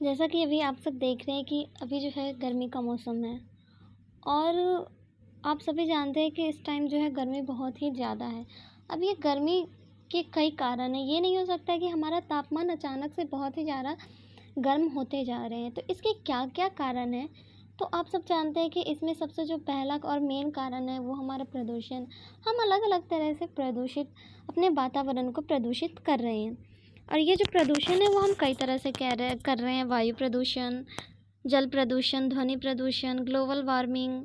जैसा कि अभी आप सब देख रहे हैं कि अभी जो है गर्मी का मौसम है और आप सभी जानते हैं कि इस टाइम जो है गर्मी बहुत ही ज़्यादा है। अब ये गर्मी के कई कारण हैं, ये नहीं हो सकता कि हमारा तापमान अचानक से बहुत ही ज़्यादा गर्म होते जा रहे हैं। तो इसके क्या-क्या कारण हैं? तो आप सब जानते हैं कि इसमें सबसे जो पहला और मेन कारण है वो हमारा प्रदूषण। हम अलग-अलग तरह से प्रदूषित अपने वातावरण को प्रदूषित कर रहे हैं। और ये जो प्रदूषण है वो हम कई तरह से कर रहे हैं। वायु प्रदूषण, जल प्रदूषण, ध्वनि प्रदूषण, ग्लोबल वार्मिंग,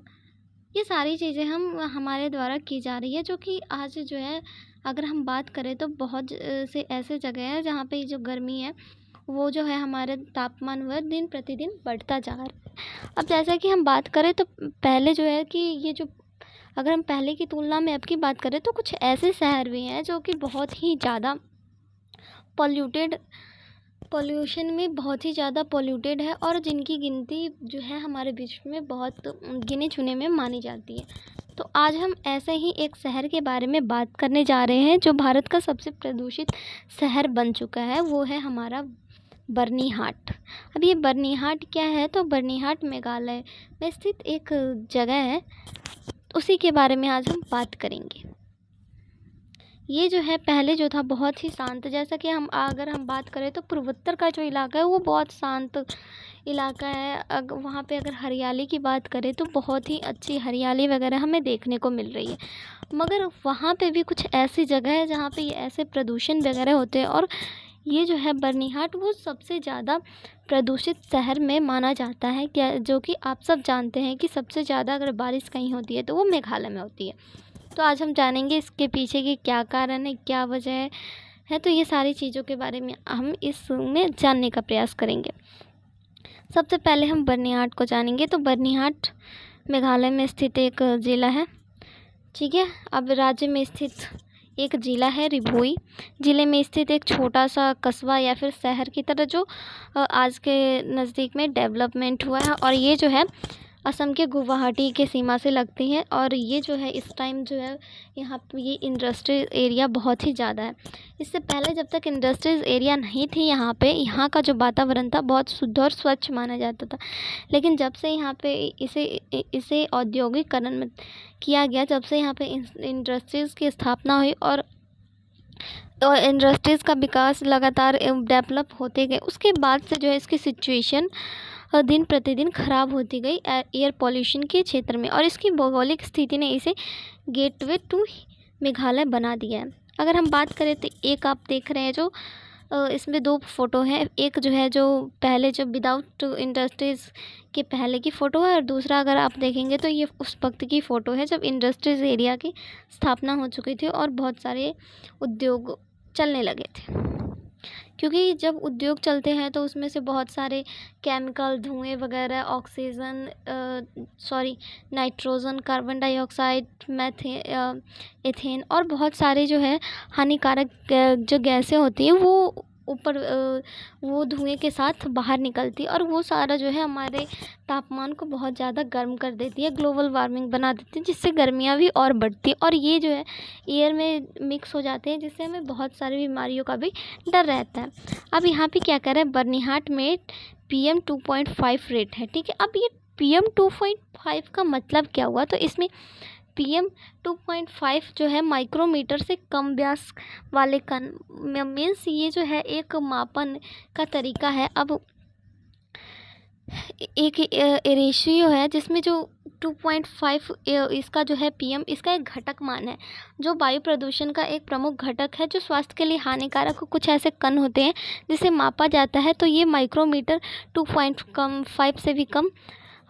ये सारी चीज़ें हम हमारे द्वारा की जा रही है, जो कि आज जो है अगर हम बात करें तो बहुत से ऐसे जगह हैं जहाँ पे जो गर्मी है वो जो है हमारे तापमान वह दिन प्रतिदिन बढ़ता जा रहा है। अब जैसा कि हम बात करें तो पहले जो है कि ये जो अगर हम पहले की तुलना में अब की बात करें तो कुछ ऐसे शहर भी हैं जो कि बहुत ही ज़्यादा पॉल्यूटेड पॉल्यूशन में बहुत ही ज़्यादा पॉल्यूटेड है और जिनकी गिनती जो है हमारे बीच में बहुत गिने चुने में मानी जाती है। तो आज हम ऐसे ही एक शहर के बारे में बात करने जा रहे हैं जो भारत का सबसे प्रदूषित शहर बन चुका है, वो है हमारा बर्निहाट। अब ये बर्निहाट क्या है? तो बर्निहाट मेघालय में स्थित एक जगह है, उसी के बारे में आज हम बात करेंगे। ये जो है पहले जो था बहुत ही शांत, जैसा कि अगर हम बात करें तो पूर्वोत्तर का जो इलाका है वो बहुत शांत इलाका है। वहाँ पे अगर हरियाली की बात करें तो बहुत ही अच्छी हरियाली वगैरह हमें देखने को मिल रही है। मगर वहाँ पे भी कुछ ऐसी जगह है जहाँ पे ये ऐसे प्रदूषण वगैरह होते हैं और ये जो है बर्निहाट वो सबसे ज़्यादा प्रदूषित शहर में माना जाता है, क्या जो कि आप सब जानते हैं कि सबसे ज़्यादा अगर बारिश कहीं होती है तो वो मेघालय में होती है। तो आज हम जानेंगे इसके पीछे के क्या कारण है, क्या वजह है। तो ये सारी चीज़ों के बारे में हम इसमें जानने का प्रयास करेंगे। सबसे पहले हम बर्निहाट को जानेंगे। तो बर्निहाट मेघालय में स्थित एक ज़िला है, ठीक है। अब राज्य में स्थित एक ज़िला है रिभोई। ज़िले में स्थित एक छोटा सा कस्बा या फिर शहर की तरह जो आज के नज़दीक में डेवलपमेंट हुआ है और ये जो है असम के गुवाहाटी के सीमा से लगती हैं। और ये जो है इस टाइम जो है यहाँ पे ये इंडस्ट्रियल एरिया बहुत ही ज़्यादा है। इससे पहले जब तक इंडस्ट्रियल एरिया नहीं थी यहाँ पे, यहाँ का जो वातावरण था बहुत शुद्ध और स्वच्छ माना जाता था। लेकिन जब से यहाँ पे इसे औद्योगिकरण में किया गया, जब से यहाँ पे इंडस्ट्रीज़ की स्थापना हुई और इंडस्ट्रीज़ का विकास लगातार डेवलप होते गए, उसके बाद से जो है इसकी सिचुएशन दिन प्रतिदिन ख़राब होती गई एयर पॉल्यूशन के क्षेत्र में। और इसकी भौगोलिक स्थिति ने इसे गेटवे टू मेघालय बना दिया है। अगर हम बात करें तो एक आप देख रहे हैं जो इसमें दो फ़ोटो हैं। एक जो है जो पहले जो विदाउट इंडस्ट्रीज़ के पहले की फ़ोटो है और दूसरा अगर आप देखेंगे तो ये उस वक्त की फ़ोटो है जब इंडस्ट्रीज़ एरिया की स्थापना हो चुकी थी और बहुत सारे उद्योग चलने लगे थे। क्योंकि जब उद्योग चलते हैं तो उसमें से बहुत सारे केमिकल, धुएँ वगैरह, oxygen nitrogen, carbon dioxide, ethane और बहुत सारे जो है हानिकारक जो गैसें होती हैं वो ऊपर वो धुएँ के साथ बाहर निकलती है और वो सारा जो है हमारे तापमान को बहुत ज़्यादा गर्म कर देती है, ग्लोबल वार्मिंग बना देती है, जिससे गर्मियाँ भी और बढ़ती हैं और ये जो है एयर में मिक्स हो जाते हैं, जिससे हमें बहुत सारी बीमारियों का भी डर रहता है। अब यहाँ पे क्या कर रहे हैं, बर्निहाट में PM 2.5 रेट है, ठीक है। अब ये PM 2.5 का मतलब क्या हुआ? तो इसमें PM 2.5 जो है माइक्रोमीटर से कम व्यास वाले कण मीन्स ये जो है एक मापन का तरीका है। अब एक रेशियो है जिसमें जो 2.5 इसका जो है PM इसका एक घटक मान है जो वायु प्रदूषण का एक प्रमुख घटक है, जो स्वास्थ्य के लिए हानिकारक कुछ ऐसे कण होते हैं जिसे मापा जाता है। तो ये माइक्रोमीटर 2.5 से भी कम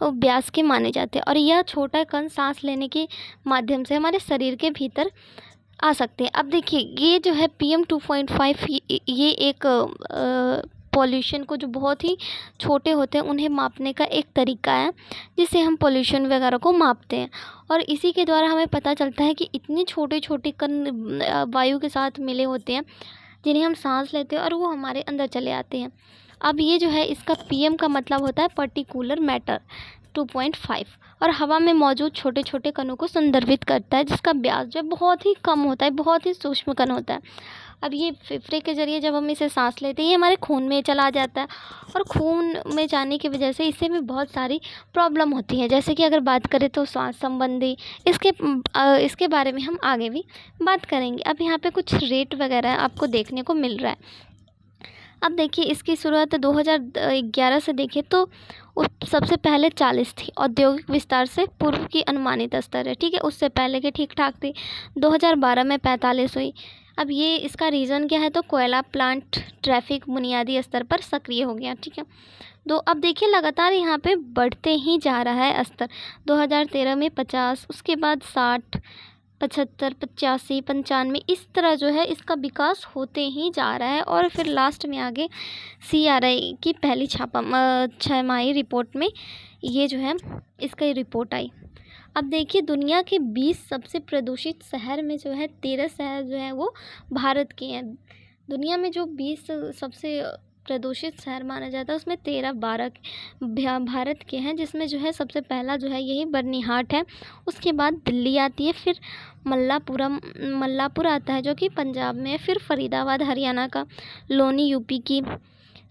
व्यास के माने जाते हैं और यह छोटा कण सांस लेने के माध्यम से हमारे शरीर के भीतर आ सकते हैं। अब देखिए ये जो है PM 2.5 ये एक पॉल्यूशन को जो बहुत ही छोटे होते हैं उन्हें मापने का एक तरीका है जिससे हम पॉल्यूशन वगैरह को मापते हैं और इसी के द्वारा हमें पता चलता है कि इतने छोटे छोटे कण वायु के साथ मिले होते हैं जिन्हें हम सांस लेते हैं और वो हमारे अंदर चले आते हैं। अब ये जो है इसका PM का मतलब होता है पर्टिकुलर मैटर 2.5 और हवा में मौजूद छोटे छोटे कणों को संदर्भित करता है जिसका व्यास जो है बहुत ही कम होता है, बहुत ही सूक्ष्म कण होता है। अब ये फेफड़े के ज़रिए जब हम इसे सांस लेते हैं ये हमारे खून में चला जाता है, और खून में जाने की वजह से इससे भी बहुत सारी प्रॉब्लम होती है। जैसे कि अगर बात करें तो श्वास संबंधी, इसके बारे में हम आगे भी बात करेंगे। अब यहाँ पे कुछ रेट वगैरह आपको देखने को मिल रहा है। अब देखिए इसकी शुरुआत 2011 से देखें तो सबसे पहले 40 थी। औद्योगिक विस्तार से पूर्व की अनुमानित स्तर है, ठीक है। उससे पहले के ठीक ठाक थी। 2012 में 45 हुई। अब ये इसका रीज़न क्या है, तो कोयला प्लांट ट्रैफिक बुनियादी स्तर पर सक्रिय हो गया, ठीक है। तो अब देखिए लगातार यहाँ पे बढ़ते ही जा रहा है स्तर। 2013 में 50, उसके बाद 60, 75, 85, 95, इस तरह जो है इसका विकास होते ही जा रहा है। और फिर लास्ट में आगे CRI की पहली छमाही रिपोर्ट में ये जो है इसका रिपोर्ट आई। अब देखिए दुनिया के 20 सबसे प्रदूषित शहर में जो है 13 शहर जो है वो भारत के हैं। दुनिया में जो 20 सबसे प्रदूषित शहर माना जाता है उसमें 13-12 भारत के हैं, जिसमें जो है सबसे पहला जो है यही बर्निहाट है। उसके बाद दिल्ली आती है, फिर मल्लापुर आता है जो कि पंजाब में है, फिर फरीदाबाद हरियाणा का, लोनी यूपी की,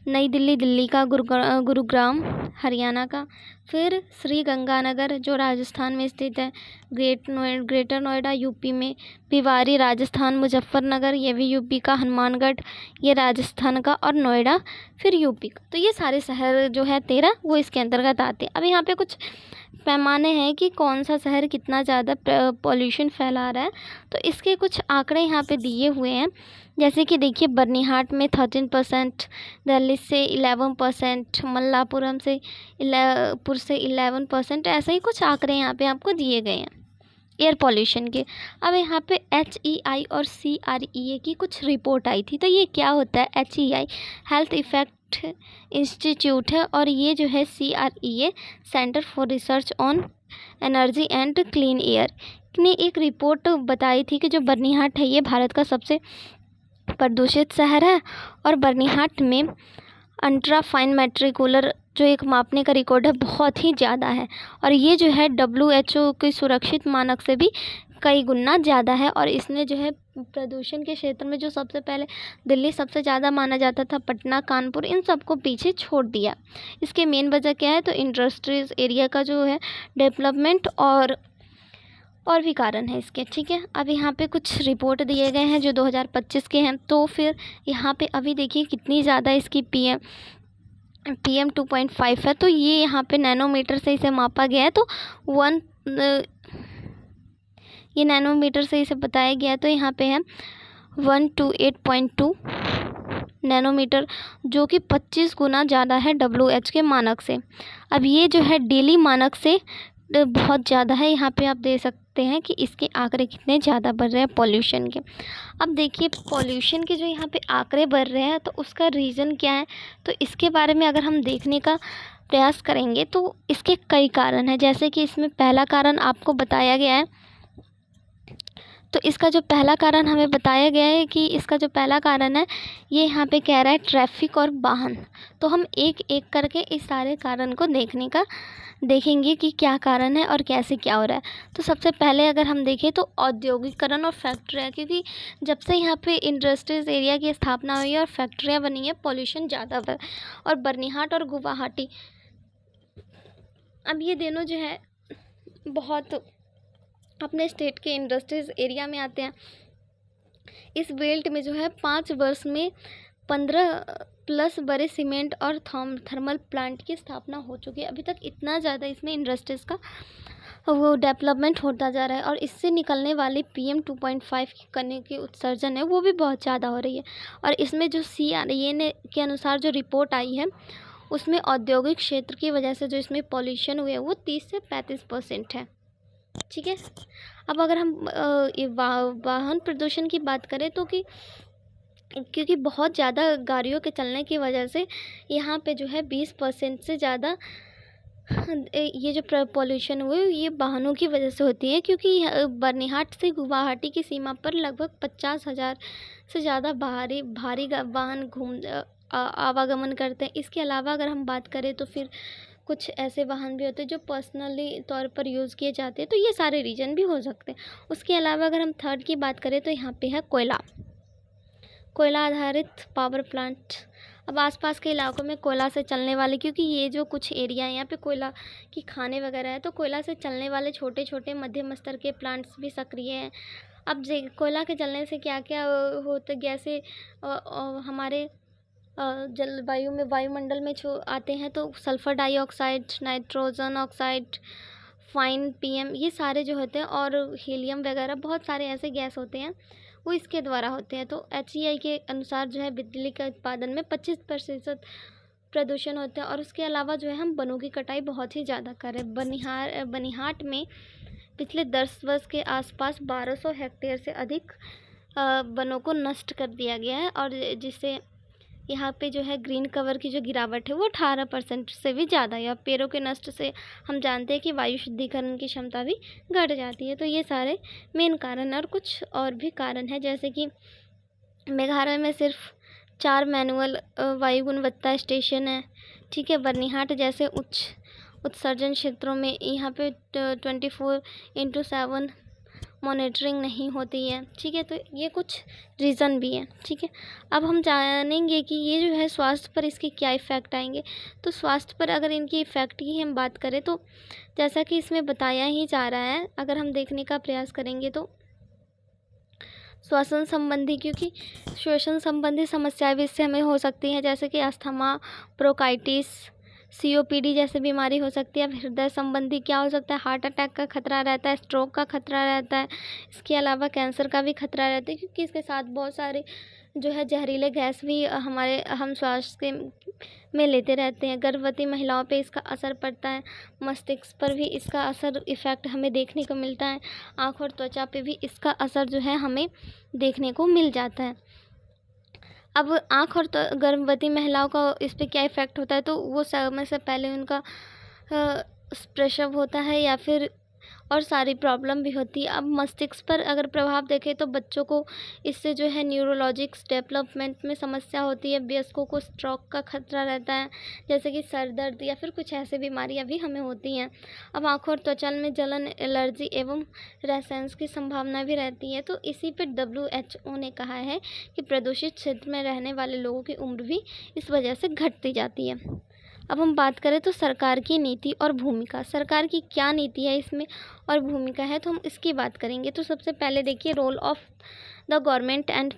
नई दिल्ली दिल्ली का, गुरुग्राम हरियाणा का, फिर श्री गंगानगर जो राजस्थान में स्थित है, ग्रेटर नोएडा यूपी में, भिवारी राजस्थान, मुजफ्फरनगर ये भी यूपी का, हनुमानगढ़ ये राजस्थान का, और नोएडा फिर यूपी का। तो ये सारे शहर जो है 13 वो इसके अंतर्गत आते हैं। अब यहाँ पे कुछ पैमाने हैं कि कौन सा शहर कितना ज़्यादा पॉल्यूशन फैला रहा है, तो इसके कुछ आंकड़े यहाँ पे दिए हुए हैं। जैसे कि देखिए बर्निहाट में 13%, दिल्ली से 11%, मल्लापुरम से 11%, ऐसे ही कुछ आंकड़े यहाँ पे आपको दिए गए हैं एयर पॉल्यूशन के। अब यहाँ पे HEI और CREA की कुछ रिपोर्ट आई थी। तो ये क्या होता है, HEI हेल्थ इफेक्ट इंस्टीट्यूट है, और ये जो है CREA centre for research on energy and clean air ने एक रिपोर्ट बताई थी कि जो बर्निहाट है ये भारत का सबसे प्रदूषित शहर है, और बर्निहाट में अल्ट्रा फाइन मैट्रिकुलर जो एक मापने का रिकॉर्ड है बहुत ही ज़्यादा है, और ये जो है WHO के सुरक्षित मानक से भी कई गुना ज़्यादा है। और इसने जो है प्रदूषण के क्षेत्र में जो सबसे पहले दिल्ली सबसे ज़्यादा माना जाता था, पटना, कानपुर, इन सबको पीछे छोड़ दिया। इसके मेन वजह क्या है, तो इंडस्ट्रीज एरिया का जो है डेवलपमेंट और भी कारण है इसके, ठीक है। अब यहाँ पे कुछ रिपोर्ट दिए गए हैं जो 2025 के हैं। तो फिर यहाँ पे अभी देखिए कितनी ज़्यादा इसकी PM 2.5 है। तो ये यहाँ पे नैनोमीटर से इसे मापा गया है, तो ये नैनोमीटर से इसे बताया गया है। तो यहाँ पे है 128.2 नैनोमीटर, जो कि 25 गुना ज़्यादा है WHO के मानक से। अब ये जो है डेली मानक से बहुत ज़्यादा है। यहाँ पे आप दे सकते हैं कि इसके आंकड़े कितने ज़्यादा बढ़ रहे हैं पॉल्यूशन के। अब देखिए पॉल्यूशन के जो यहाँ पे आंकड़े बढ़ रहे हैं तो उसका रीज़न क्या है, तो इसके बारे में अगर हम देखने का प्रयास करेंगे तो इसके कई कारण हैं। जैसे कि इसमें पहला कारण आपको बताया गया है, तो इसका जो पहला कारण हमें बताया गया है कि इसका जो पहला कारण है ये यहाँ पे कह रहा है ट्रैफिक और वाहन। तो हम एक एक करके इस सारे कारण को देखेंगे कि क्या कारण है और कैसे क्या हो रहा है। तो सबसे पहले अगर हम देखें तो औद्योगिकरण और फैक्ट्रियाँ, क्योंकि जब से यहाँ पे इंडस्ट्रीज एरिया की स्थापना हुई है और फैक्ट्रियाँ बनी है, पॉल्यूशन ज़्यादा बढ़ा। और बर्निहाट और गुवाहाटी, अब ये दोनों जो है बहुत अपने स्टेट के इंडस्ट्रीज एरिया में आते हैं। इस बेल्ट में जो है 5 वर्ष में 15+ बड़े सीमेंट और थर्मल प्लांट की स्थापना हो चुकी है। अभी तक इतना ज़्यादा इसमें इंडस्ट्रीज़ का वो डेवलपमेंट होता जा रहा है, और इससे निकलने वाली PM 2.5 करने की उत्सर्जन है वो भी बहुत ज़्यादा हो रही है। और इसमें जो CREA के अनुसार जो रिपोर्ट आई है उसमें औद्योगिक क्षेत्र की वजह से जो इसमें पॉल्यूशन हुए वो 30 से 35% है, ठीक है। अब अगर हम वाहन प्रदूषण की बात करें तो क्योंकि बहुत ज़्यादा गाड़ियों के चलने की वजह से यहाँ पे जो है 20% से ज़्यादा ये जो पॉल्यूशन हुए ये वाहनों की वजह से होती है। क्योंकि बर्निहाट से गुवाहाटी की सीमा पर लगभग 50,000 से ज़्यादा भारी वाहन आवागमन करते हैं। इसके अलावा अगर हम बात करें तो फिर कुछ ऐसे वाहन भी होते हैं जो पर्सनली तौर पर यूज़ किए जाते हैं, तो ये सारे रीज़न भी हो सकते हैं। उसके अलावा अगर हम थर्ड की बात करें तो यहाँ पे है कोयला। कोयला आधारित पावर प्लांट। अब आसपास के इलाकों में कोयला से चलने वाले, क्योंकि ये जो कुछ एरिया है यहाँ पे कोयला की खानें वगैरह है, तो कोयला से चलने वाले छोटे छोटे मध्यम स्तर के प्लांट्स भी सक्रिय हैं। अब कोयला के जलने से क्या क्या होता, गैसें हमारे जलवायु में, वायुमंडल में छो आते हैं, तो sulphur dioxide, nitrogen oxide, fine PM, ये सारे जो होते हैं, और हीलियम वगैरह बहुत सारे ऐसे गैस होते हैं, वो इसके द्वारा होते हैं। तो HEI के अनुसार जो है बिजली के उत्पादन में 25% प्रदूषण होता है। और उसके अलावा जो है हम वनों की कटाई बहुत ही ज़्यादा कर रहे हैं। बनिहाट में पिछले 10 वर्ष के आसपास 1200 हेक्टेयर से अधिक वनों को नष्ट कर दिया गया है, और जिससे यहाँ पे जो है ग्रीन कवर की जो गिरावट है वो 18% से भी ज़्यादा है। और पेड़ों के नष्ट से हम जानते हैं कि वायु शुद्धिकरण की क्षमता भी घट जाती है। तो ये सारे मेन कारण हैं, और कुछ और भी कारण है, जैसे कि मेघालय में सिर्फ 4 मैनुअल वायु गुणवत्ता स्टेशन है, ठीक है। बर्निहाट जैसे उच्च उत्सर्जन क्षेत्रों में यहाँ पे 24/7 मॉनिटरिंग नहीं होती है, ठीक है। तो ये कुछ रीज़न भी हैं, ठीक है। अब हम जानेंगे कि ये जो है स्वास्थ्य पर इसके क्या इफ़ेक्ट आएंगे। तो स्वास्थ्य पर अगर इनकी इफ़ेक्ट की हम बात करें, तो जैसा कि इसमें बताया ही जा रहा है, अगर हम देखने का प्रयास करेंगे तो श्वसन संबंधी, क्योंकि श्वसन संबंधी समस्याएं भी इससे हमें हो सकती हैं, जैसे कि अस्थमा, ब्रोंकाइटिस, COPD जैसे बीमारी हो सकती है। अब हृदय संबंधी क्या हो सकता है, हार्ट अटैक का खतरा रहता है, स्ट्रोक का खतरा रहता है, इसके अलावा कैंसर का भी खतरा रहता है, क्योंकि इसके साथ बहुत सारे जो है जहरीले गैस भी हम श्वास में लेते रहते हैं। गर्भवती महिलाओं पे इसका असर पड़ता है, मस्तिष्क पर भी इसका असर इफ़ेक्ट हमें देखने को मिलता है, आँख और त्वचा पे भी इसका असर जो है हमें देखने को मिल जाता है। अब आँख और गर्भवती महिलाओं का इस पे क्या इफ़ेक्ट होता है, तो वो समय से पहले उनका प्रसव होता है, या फिर और सारी प्रॉब्लम भी होती है। अब मस्तिष्क पर अगर प्रभाव देखें, तो बच्चों को इससे जो है न्यूरोलॉजिक्स डेवलपमेंट में समस्या होती है, वयस्कों को स्ट्रोक का खतरा रहता है, जैसे कि सर दर्द या फिर कुछ ऐसे बीमारियां भी हमें होती हैं। अब आँखों और त्वचा में जलन, एलर्जी एवं रैशेस की संभावना भी रहती है। तो इसी पर WHO ने कहा है कि प्रदूषित क्षेत्र में रहने वाले लोगों की उम्र भी इस वजह से घटती जाती है। अब हम बात करें तो सरकार की नीति और भूमिका, सरकार की क्या नीति है इसमें और भूमिका है, तो हम इसकी बात करेंगे। तो सबसे पहले देखिए role of the government and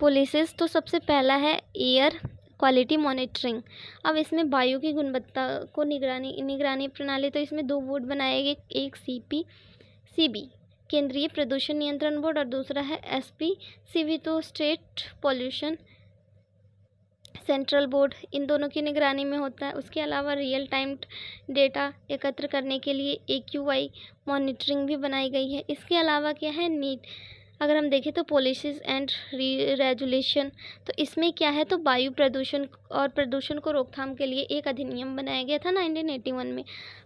policies. तो सबसे पहला है एयर क्वालिटी मॉनिटरिंग। अब इसमें वायु की गुणवत्ता को निगरानी प्रणाली, तो इसमें 2 बोर्ड बनाए गए, एक CPCB केंद्रीय प्रदूषण नियंत्रण बोर्ड, और दूसरा है SPCB, तो स्टेट पॉल्यूशन सेंट्रल बोर्ड, इन दोनों की निगरानी में होता है। उसके अलावा रियल टाइम डेटा एकत्र करने के लिए AQI मॉनिटरिंग भी बनाई गई है। इसके अलावा क्या है, नीट अगर हम देखें तो पॉलिसीज़ एंड रेजुलेशन, तो इसमें क्या है, तो वायु प्रदूषण और प्रदूषण को रोकथाम के लिए एक अधिनियम बनाया गया था 1981 में,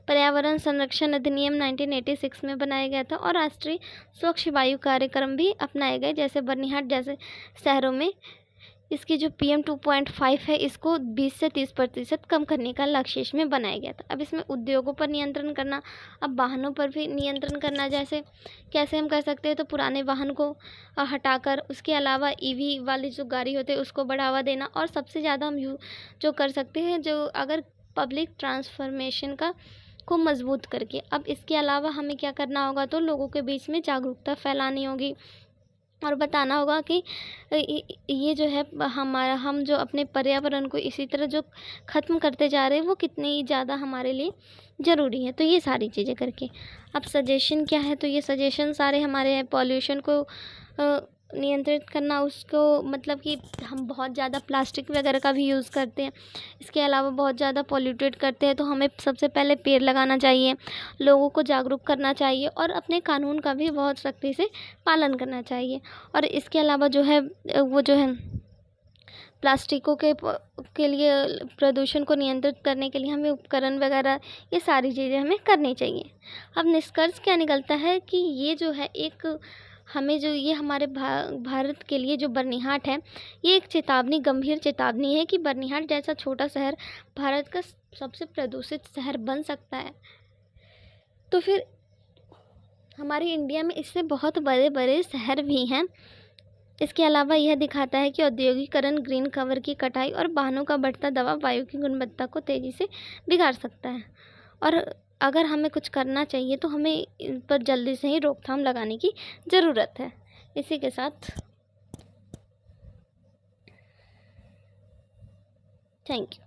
पर्यावरण संरक्षण अधिनियम 1986 में बनाया गया था, और राष्ट्रीय स्वच्छ वायु कार्यक्रम भी अपनाए गए। जैसे बर्निहाट जैसे शहरों में इसकी जो PM 2.5 है, इसको 20 से 30% कम करने का लक्ष्य इसमें बनाया गया था। अब इसमें उद्योगों पर नियंत्रण करना, अब वाहनों पर भी नियंत्रण करना, जैसे कैसे हम कर सकते हैं, तो पुराने वाहन को हटाकर उसके अलावा EV वाली जो गाड़ी होती है उसको बढ़ावा देना, और सबसे ज़्यादा हम जो कर सकते हैं, जो अगर पब्लिक ट्रांसफॉर्मेशन को मजबूत करके। अब इसके अलावा हमें क्या करना होगा, तो लोगों के बीच में जागरूकता फैलानी होगी, और बताना होगा कि ये जो है हम जो अपने पर्यावरण को इसी तरह जो ख़त्म करते जा रहे हैं, वो कितनी ज़्यादा हमारे लिए ज़रूरी है। तो ये सारी चीज़ें करके अब सजेशन क्या है, तो ये सजेशन सारे हमारे पॉल्यूशन को नियंत्रित करना, उसको मतलब कि हम बहुत ज़्यादा प्लास्टिक वगैरह का भी यूज़ करते हैं, इसके अलावा बहुत ज़्यादा पॉल्यूटेड करते हैं, तो हमें सबसे पहले पेड़ लगाना चाहिए, लोगों को जागरूक करना चाहिए, और अपने कानून का भी बहुत सख्ती से पालन करना चाहिए। और इसके अलावा जो है वो जो है प्लास्टिकों के लिए प्रदूषण को नियंत्रित करने के लिए हमें उपकरण वगैरह, ये सारी चीज़ें हमें करनी चाहिए। अब निष्कर्ष क्या निकलता है कि ये जो है एक हमें जो ये हमारे भारत के लिए जो बर्निहाट है, ये एक चेतावनी, गंभीर चेतावनी है कि बर्निहाट जैसा छोटा शहर भारत का सबसे प्रदूषित शहर बन सकता है। तो फिर हमारे इंडिया में इससे बहुत बड़े बड़े शहर भी हैं, इसके अलावा यह दिखाता है कि औद्योगिकरण, ग्रीन कवर की कटाई और वाहनों का बढ़ता दबाव वायु की गुणवत्ता को तेज़ी से बिगाड़ सकता है। और अगर हमें कुछ करना चाहिए तो हमें इन पर जल्दी से ही रोकथाम लगाने की ज़रूरत है। इसी के साथ थैंक यू।